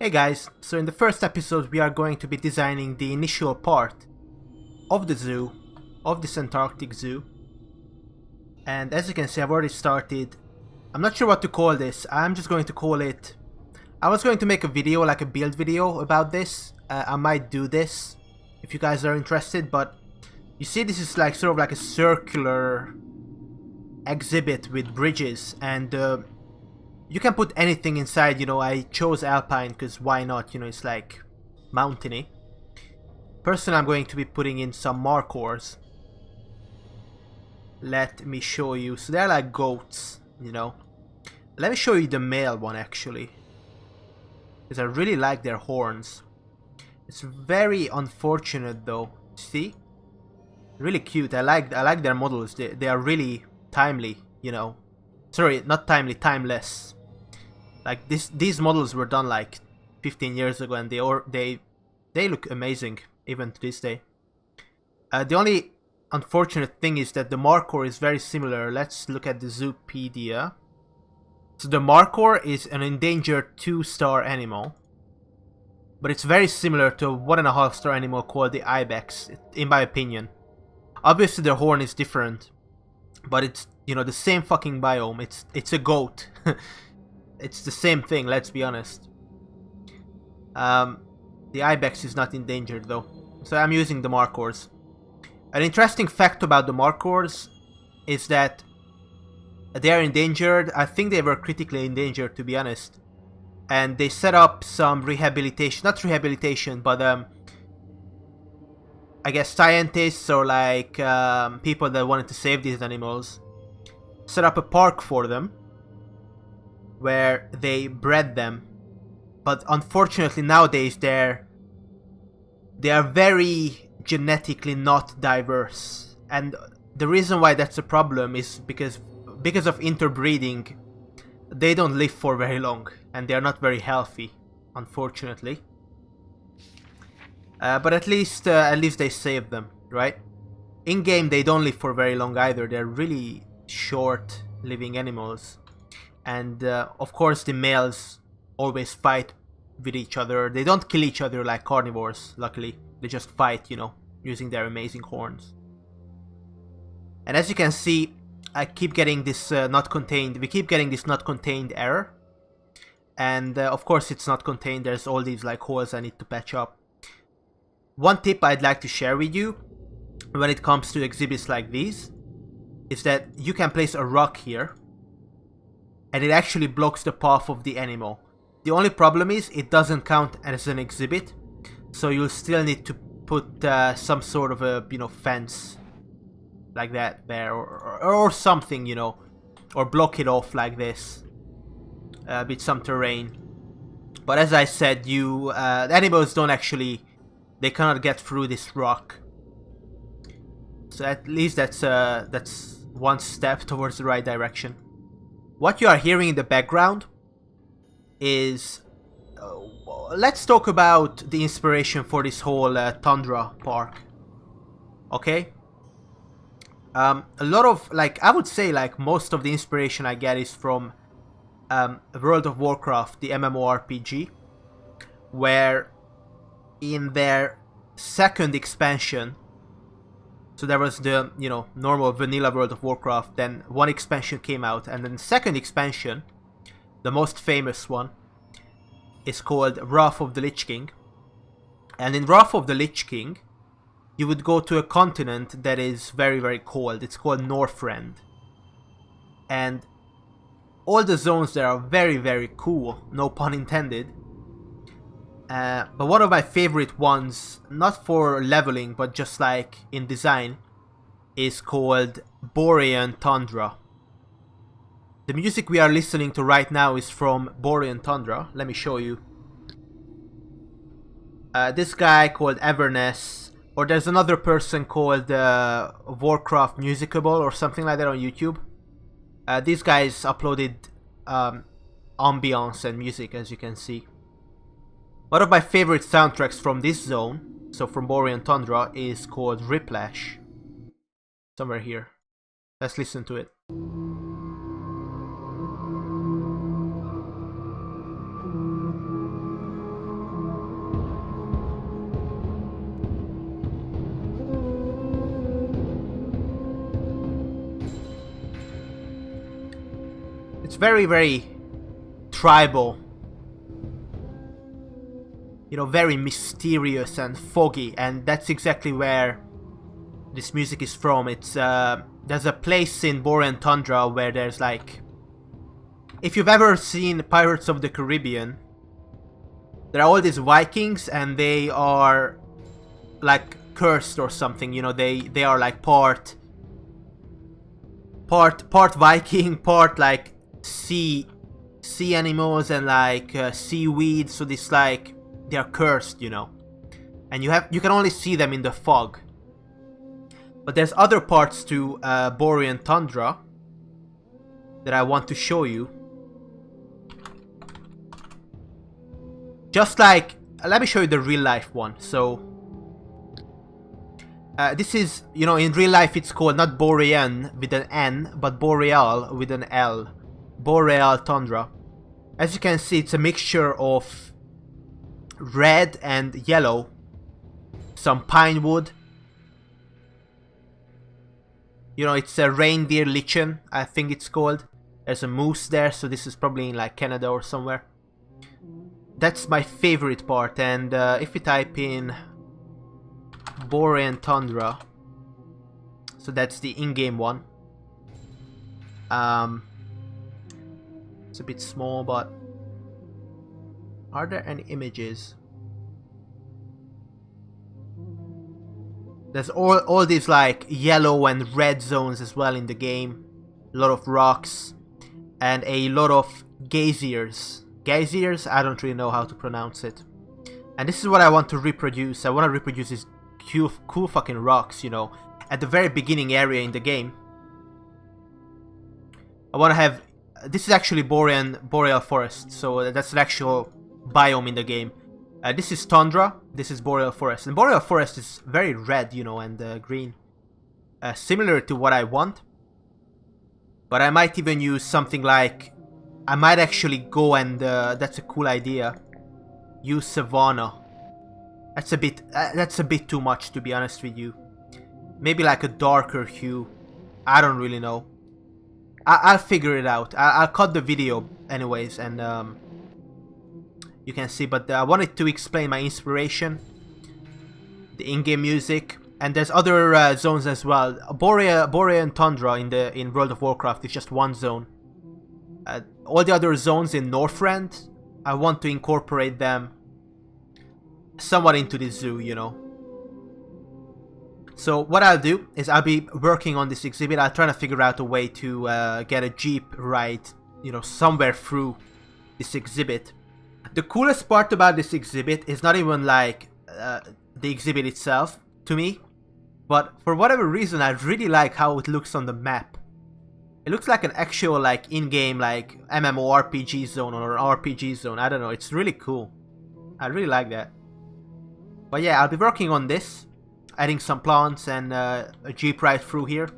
Hey guys, so in the first episode we are going to be designing the initial part of the zoo, of this Antarctic zoo. And as you can see, I've already started. I'm not sure what to call this. I'm just going to call it... I was going to make a video, like a build video about this. I might do this if you guys are interested, but you see this is like sort of like a circular exhibit with bridges, and you can put anything inside. You know, I chose Alpine because why not? You know, it's like mountainy. Personally, I'm going to be putting in some Markhors. Let me show you. So they're like goats, you know. Let me show you the male one actually, because I really like their horns. It's very unfortunate though. See, really cute. I like their models. They are really timely, you know. Sorry, not timely, timeless. Like these models were done like 15 years ago, and they look amazing even to this day. The only unfortunate thing is that the Markhor is very similar. Let's look at the Zoopedia. So the Markhor is an endangered 2-star animal, but it's very similar to a 1.5-star animal called the Ibex, in my opinion. Obviously their horn is different, but it's, you know, the same fucking biome. It's a goat. It's the same thing, let's be honest. The Ibex is not endangered though, so I'm using the Markhors. An interesting fact about the Markhors is that they are endangered. I think they were critically endangered, to be honest. And they set up some rehabilitation, not rehabilitation, but I guess scientists or like people that wanted to save these animals set up a park for them where they bred them. But unfortunately nowadays they are very genetically not diverse, and the reason why that's a problem is because of interbreeding. They don't live for very long, and they are not very healthy, unfortunately. But at least they save them, right? In game they don't live for very long either. They're really short living animals, and of course the males always fight with each other. They don't kill each other like carnivores, luckily. They just fight, you know, using their amazing horns. And as you can see, I keep getting this not contained. We keep getting this not contained error. And of course it's not contained. There's all these like holes I need to patch up. One tip I'd like to share with you when it comes to exhibits like these is that you can place a rock here and it actually blocks the path of the animal. The only problem is it doesn't count as an exhibit, so you'll still need to put some sort of a, you know, fence like that there, or something, you know, or block it off like this with some terrain. But as I said, the animals don't actually, they cannot get through this rock. So at least that's one step towards the right direction. What you are hearing in the background is let's talk about the inspiration for this whole Tundra park. Okay? A lot of, like, I would say like most of the inspiration I get is from World of Warcraft, the MMORPG, where in their second expansion, so there was the, you know, normal vanilla World of Warcraft, then one expansion came out, and then the second expansion, the most famous one, is called Wrath of the Lich King. And in Wrath of the Lich King, you would go to a continent that is very, very cold. It's called Northrend. And all the zones there are very, very cool, no pun intended. But one of my favorite ones, not for leveling, but just like in design, is called Borean Tundra. The music we are listening to right now is from Borean Tundra. Let me show you. This guy called Everness, or there's another person called Warcraft Musicable or something like that on YouTube. These guys uploaded ambience and music, as you can see. One of my favorite soundtracks from this zone, so from Borean Tundra, is called Riplash. Somewhere here. Let's listen to it. very, very tribal. You know, very mysterious and foggy, and that's exactly where this music is from. It's there's a place in Borean Tundra where there's like, if you've ever seen Pirates of the Caribbean, there are all these Vikings and they are like cursed or something, you know, they are like part Viking, part like sea animals and like seaweed, so this like they are cursed, you know, and you can only see them in the fog. But there's other parts to Borean Tundra that I want to show you. Just like, let me show you the real life one. So this is, you know, in real life it's called not Borean with an N, but Boreal with an L. Boreal Tundra. As you can see, it's a mixture of red and yellow, some pine wood. You know, it's a reindeer lichen, I think it's called. There's a moose there, so this is probably in like Canada or somewhere. That's my favorite part, and if you type in Borean Tundra, so that's the in-game one. It's a bit small, but are there any images? There's all these like yellow and red zones as well in the game. A lot of rocks and a lot of geysers. Geysers? I don't really know how to pronounce it. And this is what I want to reproduce. I want to reproduce these cool fucking rocks, you know, at the very beginning area in the game. I want to have... This is actually Boreal Forest, so that's an actual biome in the game. This is Tundra, this is Boreal Forest. And Boreal Forest is very red, you know, and green. Similar to what I want. But I might even use something like... I might actually go and... that's a cool idea. Use Savanna. That's a bit too much, to be honest with you. Maybe like a darker hue. I don't really know. I'll figure it out. I'll cut the video anyways, and you can see. But I wanted to explain my inspiration, the in-game music, and there's other zones as well. Borean Tundra in World of Warcraft is just one zone. All the other zones in Northrend, I want to incorporate them somewhat into the zoo, you know. So what I'll do is I'll be working on this exhibit. I'll try to figure out a way to get a jeep ride, you know, somewhere through this exhibit. The coolest part about this exhibit is not even like the exhibit itself to me, but for whatever reason I really like how it looks on the map. It looks like an actual like in-game like MMORPG zone or RPG zone. I don't know, it's really cool. I really like that. But yeah, I'll be working on this, adding some plants and a jeep ride through here,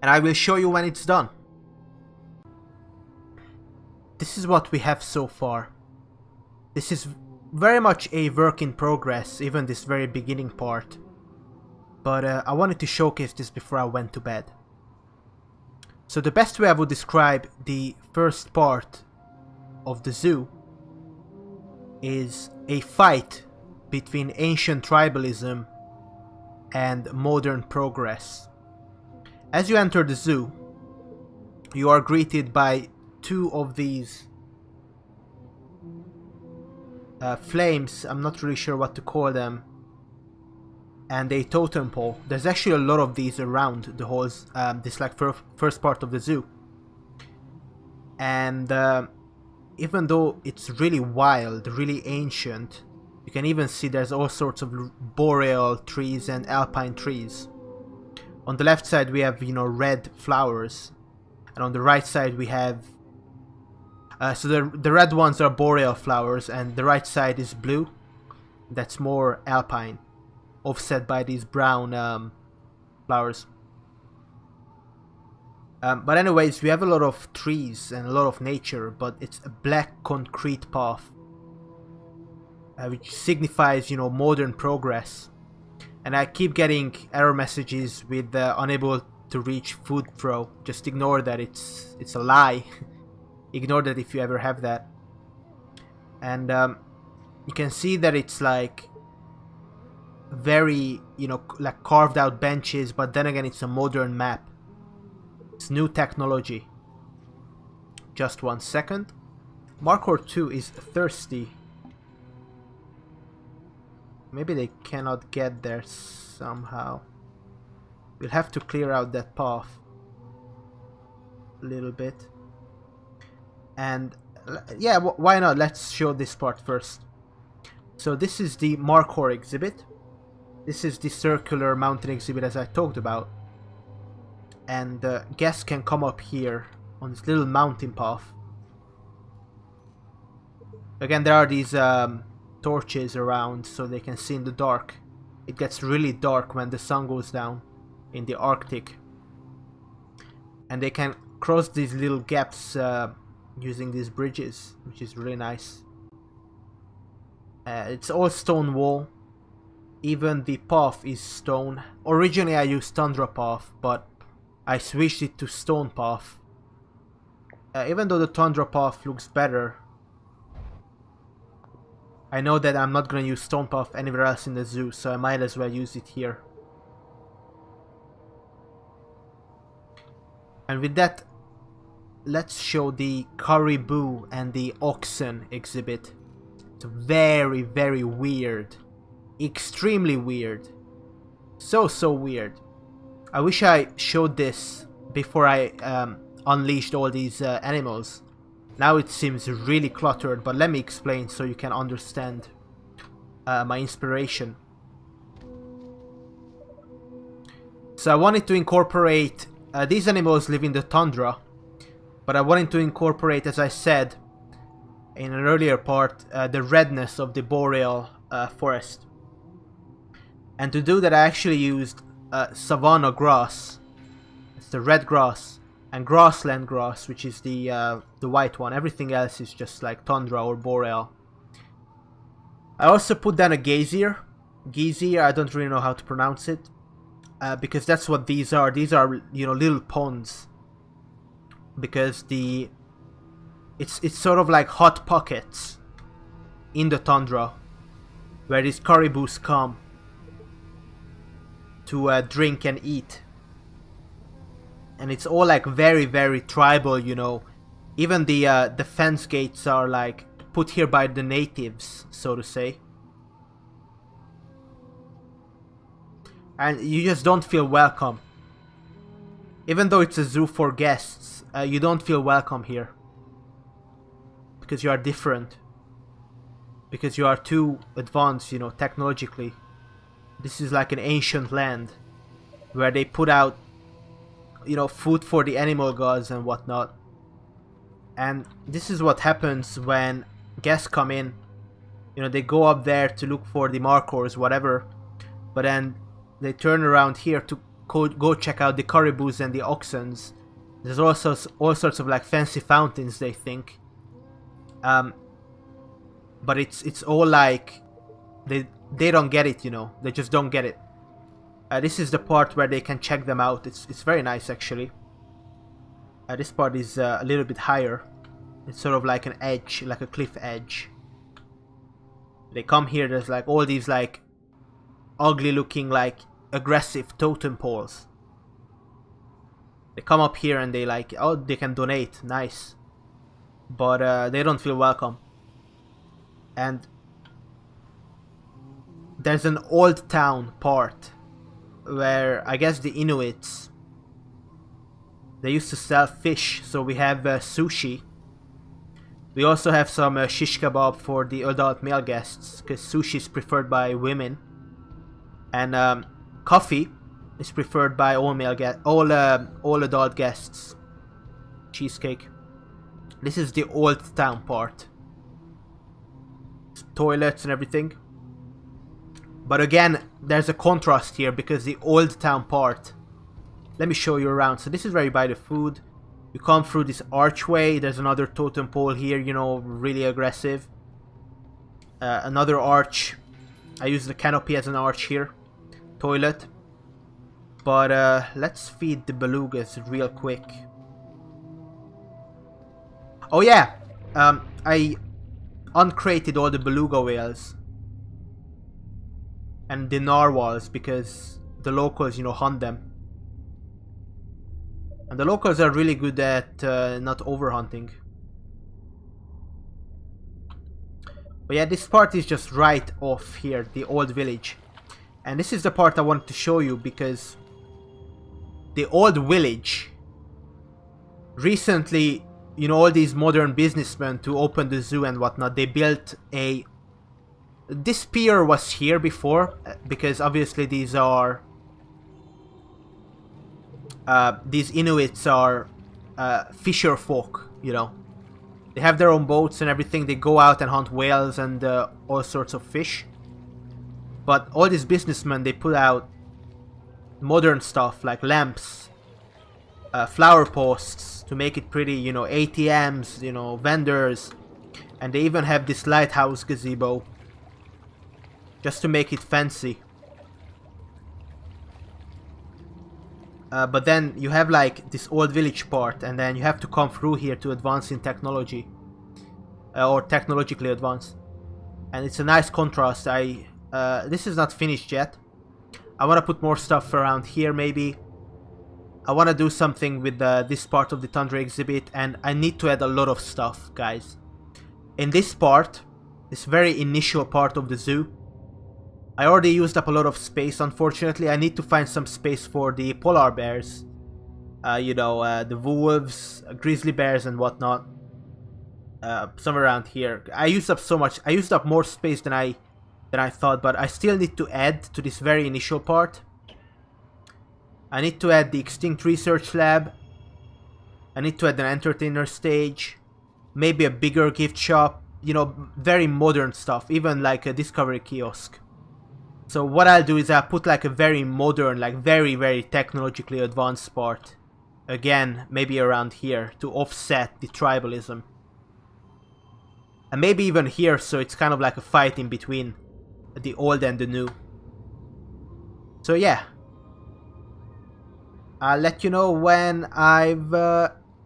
and I will show you when it's done. This is what we have so far. This is very much a work in progress, even this very beginning part, but I wanted to showcase this before I went to bed. So the best way I would describe the first part of the zoo is a fight between ancient tribalism and modern progress. As you enter the zoo, you are greeted by two of these flames, I'm not really sure what to call them, and a totem pole. There's actually a lot of these around the whole this like first part of the zoo. And even though it's really wild, really ancient, you can even see there's all sorts of boreal trees and alpine trees. On the left side we have, you know, red flowers, and on the right side we have so the red ones are boreal flowers, and the right side is blue. That's more alpine, offset by these brown flowers. But anyways, we have a lot of trees and a lot of nature, but it's a black concrete path, which signifies, you know, modern progress. And I keep getting error messages with unable to reach food throw. Just ignore that, it's a lie. Ignore that if you ever have that. And you can see that it's like very, you know, like carved out benches, but then again it's a modern map. It's new technology. Just 1 second. Markhor 2 is thirsty. Maybe they cannot get there somehow. We'll have to clear out that path a little bit. And yeah, why not? Let's show this part first. So this is the Markhor exhibit. This is the circular mountain exhibit as I talked about. And guests can come up here on this little mountain path. Again, there are these torches around so they can see in the dark. It gets really dark when the sun goes down in the Arctic. And they can cross these little gaps using these bridges, which is really nice. It's all stone wall. Even the path is stone. Originally I used Tundra path, but I switched it to stone path. Even though the Tundra path looks better, I know that I'm not going to use stone path anywhere else in the zoo, so I might as well use it here. And with that, let's show the Caribou and the Oxen exhibit. It's very, very weird. Extremely weird. So weird. I wish I showed this before I unleashed all these animals. Now it seems really cluttered, but let me explain so you can understand my inspiration. So I wanted to incorporate... these animals live in the tundra, but I wanted to incorporate, as I said in an earlier part, the redness of the boreal forest. And to do that I actually used savanna grass. It's the red grass, and grassland grass, which is the white one. Everything else is just like tundra or boreal. I also put down a geyser. Geyser, I don't really know how to pronounce it. Because that's what these are. These are, you know, little ponds. Because it's sort of like hot pockets in the tundra where these caribous come to drink and eat. And it's all like very, very tribal, you know. Even the fence gates are like put here by the natives, so to say. And you just don't feel welcome. Even though it's a zoo for guests, you don't feel welcome here. Because you are different. Because you are too advanced, you know, technologically. This is like an ancient land where they put out, you know, food for the animal gods and whatnot. And this is what happens when guests come in. You know, they go up there to look for the Markhors, whatever. But then they turn around here to go check out the caribous and the oxens. There's also all sorts of like fancy fountains, they think. But it's all like they don't get it, you know. They just don't get it. This is the part where they can check them out. It's very nice actually. This part is a little bit higher. It's sort of like an edge, like a cliff edge. They come here. There's like all these like ugly looking like aggressive totem poles. They come up here and they like, oh, they can donate, nice, but they don't feel welcome. And there's an old town part where I guess the Inuits, they used to sell fish, so we have sushi. We also have some shish kebab for the adult male guests, because sushi is preferred by women. And coffee is preferred by all male all adult guests. Cheesecake. This is the old town part. Toilets and everything. But again, there's a contrast here because the old town part. Let me show you around. So this is where you buy the food. You come through this archway. There's another totem pole here, you know, really aggressive. Another arch. I use the canopy as an arch here. Toilet. But let's feed the belugas real quick. Oh yeah, I uncrated all the Beluga Whales and the Narwhals because the locals, you know, hunt them. And the locals are really good at not overhunting. But yeah, this part is just right off here, the old village. And this is the part I wanted to show you because the old village, recently, you know, all these modern businessmen to open the zoo and whatnot, they built a... This pier was here before because obviously these are... these Inuits are fisher folk, you know. They have their own boats and everything. They go out and hunt whales and all sorts of fish. But all these businessmen, they put out modern stuff like lamps, flower posts to make it pretty, you know, ATMs, you know, vendors. And they even have this lighthouse gazebo just to make it fancy. But then you have like this old village part, and then you have to come through here to advance in technology, or technologically advance. And it's a nice contrast. This is not finished yet. I want to put more stuff around here maybe. I want to do something with this part of the Tundra exhibit, and I need to add a lot of stuff, guys. In this part, this very initial part of the zoo, I already used up a lot of space, unfortunately. I need to find some space for the polar bears. You know, the wolves, grizzly bears and whatnot. Somewhere around here. I used up so much. I used up more space than I thought, but I still need to add to this very initial part. I need to add the Extinct Research Lab. I need to add an entertainer stage. Maybe a bigger gift shop. You know, very modern stuff. Even like a discovery kiosk. So what I'll do is I'll put like a very modern, like very, very technologically advanced part. Again, maybe around here to offset the tribalism. And maybe even here, so it's kind of like a fight in between the old and the new. So yeah. I'll let you know when I've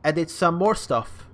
added some more stuff.